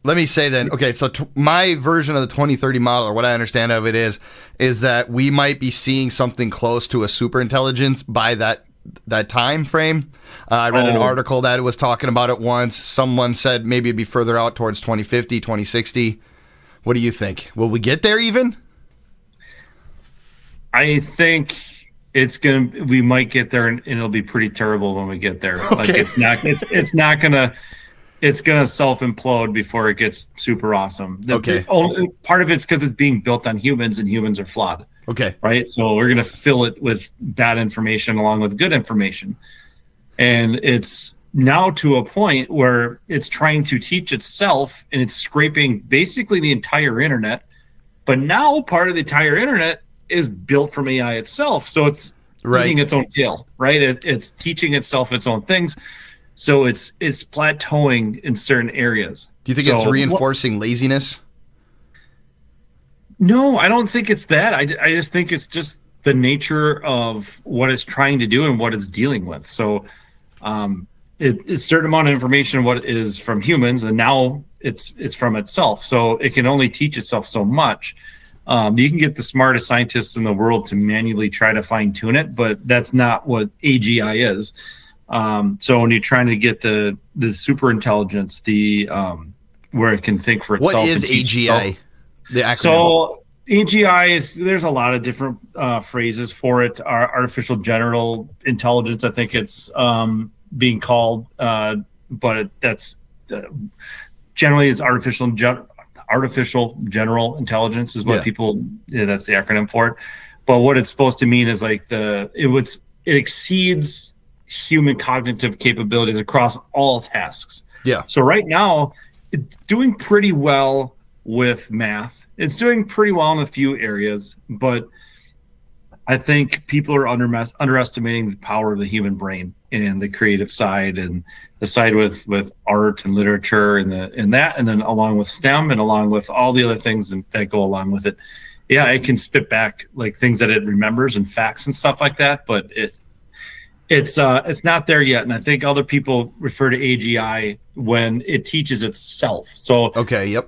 let me say then, okay, so my version of the 2030 model, or what I understand of it is that we might be seeing something close to a super intelligence by that time frame. I read an article that it was talking about it once. Someone said maybe it'd be further out towards 2050, 2060. What do you think? Will we get there even? I think we might get there, and it'll be pretty terrible when we get there. Okay. Like it's not gonna self implode before it gets super awesome. Part of it's because it's being built on humans, and humans are flawed. Okay. Right. So we're gonna fill it with bad information along with good information, and it's now to a point where it's trying to teach itself, and it's scraping basically the entire internet. But now part of the entire internet is built from AI itself, so it's eating its own tail. Right. It's teaching itself its own things. So it's plateauing in certain areas. Do you think it's reinforcing laziness? No, I don't think it's that. I just think it's just the nature of what it's trying to do and what it's dealing with. So it's a certain amount of information what is from humans, and now it's from itself. So it can only teach itself so much. You can get the smartest scientists in the world to manually try to fine tune it, but that's not what AGI is. So when you're trying to get the super intelligence, where it can think for itself. What is AGI? The acronym. So AGI there's a lot of different phrases for it. Artificial general intelligence, I think it's being called, but that's generally it's artificial general intelligence is what that's the acronym for it. But what it's supposed to mean is like it exceeds human cognitive capabilities across all tasks. Yeah. So right now it's doing pretty well with math. It's doing pretty well in a few areas, but I think people are underestimating the power of the human brain and the creative side and the side with art and literature and that, and then along with STEM and along with all the other things that go along with it. Yeah, it can spit back like things that it remembers and facts and stuff like that, but it's not there yet. And I think other people refer to AGI when it teaches itself. So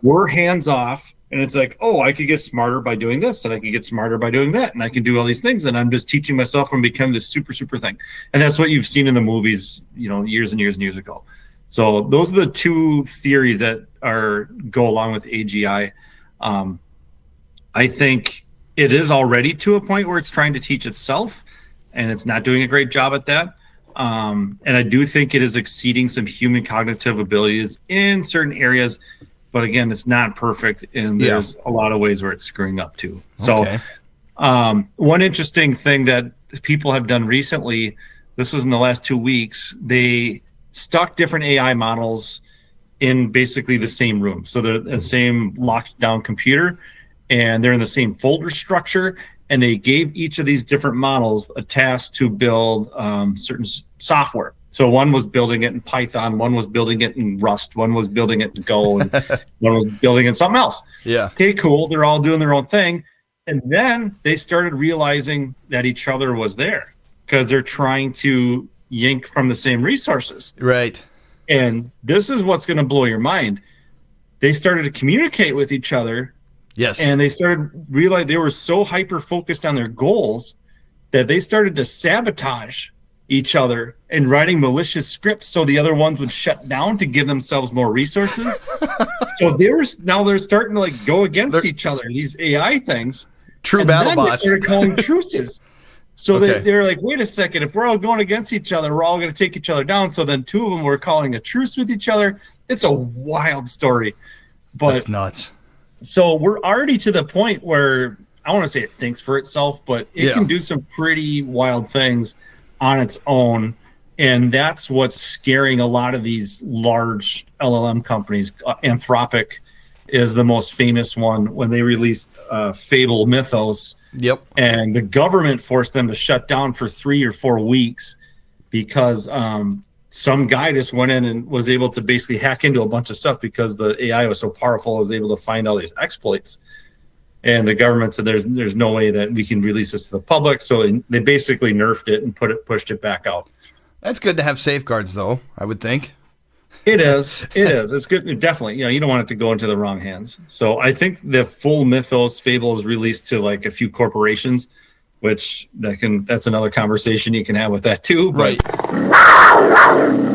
we're hands off, and it's like, oh, I could get smarter by doing this, and I could get smarter by doing that, and I can do all these things, and I'm just teaching myself and become this super, super thing. And that's what you've seen in the movies, years and years and years ago. So those are the two theories that go along with AGI. I think it is already to a point where it's trying to teach itself, and it's not doing a great job at that. And I do think it is exceeding some human cognitive abilities in certain areas. But again, it's not perfect, and there's a lot of ways where it's screwing up too. So one interesting thing that people have done recently, this was in the last 2 weeks, they stuck different AI models in basically the same room. So they're the same locked down computer, and they're in the same folder structure. And they gave each of these different models a task to build certain software. So one was building it in Python, one was building it in Rust, one was building it in Go, and one was building it in something else. Yeah. Okay, cool. They're all doing their own thing. And then they started realizing that each other was there because they're trying to yank from the same resources. Right. And this is what's going to blow your mind. They started to communicate with each other. Yes. And they started realizing they were so hyper focused on their goals that they started to sabotage each other and writing malicious scripts so the other ones would shut down to give themselves more resources. So they're starting to like go against each other, these AI things. True battle bots. They started calling truces. So they're like, wait a second, if we're all going against each other, we're all going to take each other down. So then two of them were calling a truce with each other. It's a wild story. But that's nuts. So we're already to the point where I want to say it thinks for itself, but it can do some pretty wild things on its own. And that's what's scaring a lot of these large LLM companies. Anthropic is the most famous one when they released Fable Mythos. Yep. And the government forced them to shut down for 3 or 4 weeks because some guy just went in and was able to basically hack into a bunch of stuff because the AI was so powerful, it was able to find all these exploits. And the government said there's no way that we can release this to the public. So they basically nerfed it and pushed it back out. That's good to have safeguards, though, I would think. It is. It's good. Definitely. You don't want it to go into the wrong hands. So I think the full Mythos Fable is released to like a few corporations, which that's another conversation you can have with that too. But right.